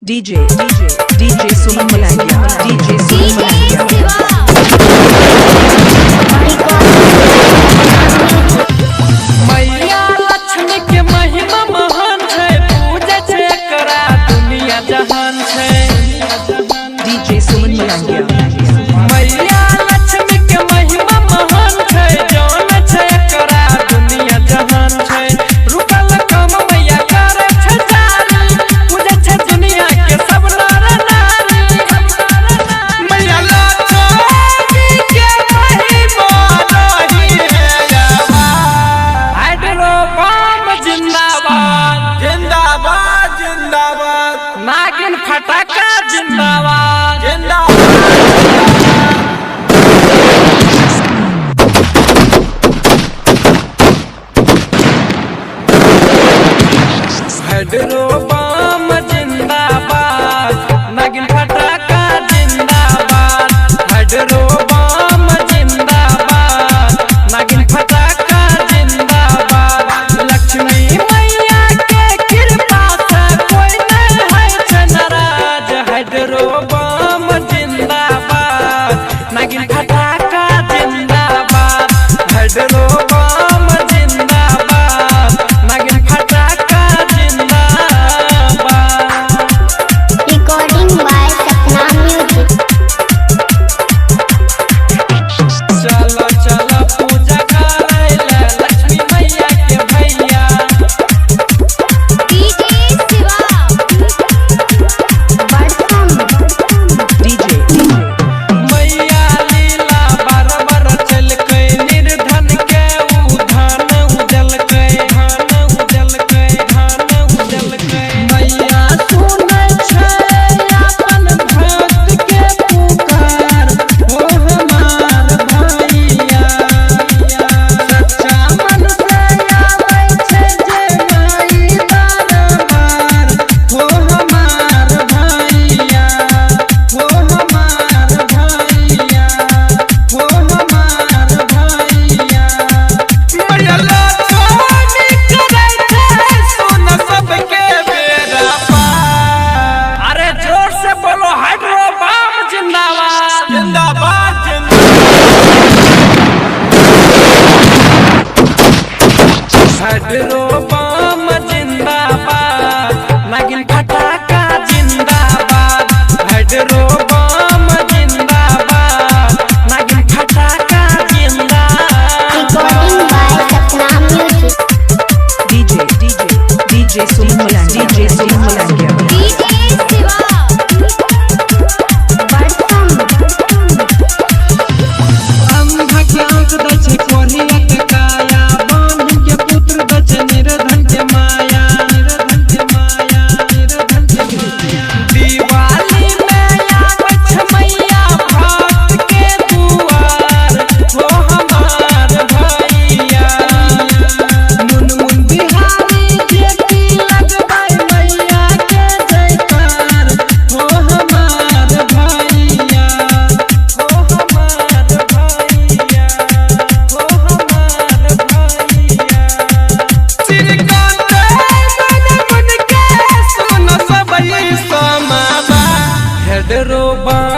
DJ Suman Malangia, DJ Suman Malangia। मैया लक्ष्मी के महिमा महान है, पूजा छे करा दुनिया जहान है। DJ Suman Malangia। मैया लक्ष्मी के महिमा महान है, जौन छे करा दुनिया जहान है। रुकल कम मैया करे छे जारी, पूजा छे दुनिया के सब नर नारी। मैया लक्ष्मी के महिमा रही है बम जिंदाबाद जिंदाबाद जिंदाबाद नागिन फटाका जिंदाबाद हेडरो बम जिंदाबाद नागिन फटाका जिंदाबाद। हेडरो बम जिंदाबाद नागिन फटाका जिंदाबाद। लक्ष्मी मैया के कृपा से कोई नहीं है छे नाराज। हेडरो बम जिंदाबाद नागिन फटाका जिंदाबाद। हेडरो बम जिंदाबाद नागिन फटाका जिंदाबाद। Recording by Sapna Music। चलो चलो पूजा करैले लक्ष्मी मैया के भैया। DJ Siva Badham। मैया लीला बार बार चलकै, निर्धन के उधान उजलकै, धान उजलकै, धान उजलकै। मैया सुनै छै अपन भक्त के पुकार, हो हमार भैया। सच्चा मन से आबै छै जे माई दरबार, हो हमार भैया, हो हमार भैया, हो हमार भैया। मैया लक्ष्मी करै छै सुन सबके बेड़ा पार। अरे जोर से बोलो हेडरो बम जिंदाबाद जिंदाबाद हेडरो बम जिंदाबाद नागिन फटाका जिंदाबाद। हेडरो बम जिंदाबाद नागिन फटाका जिंदाबाद। Recording by Sapna Music। DJ Suman Malangia, DJ Suman Malangia। DJ Siva Badham। अंधा के आंख दै छै कोरिया के काया, बांध के पुत्र दै छै निर्धन के माया, निर्धन के माया, निर्धन के माया। दिवाली में आबै छै मैया भक्त के दुआर, हो हमार भैया। मुन बिहारी जेती लगबै मैया के जयकार, हो हमार भैया, हो हमार भैया, हो हमार भैया। श्रीकांत मन के सुन सबई समावा। हेडरो बम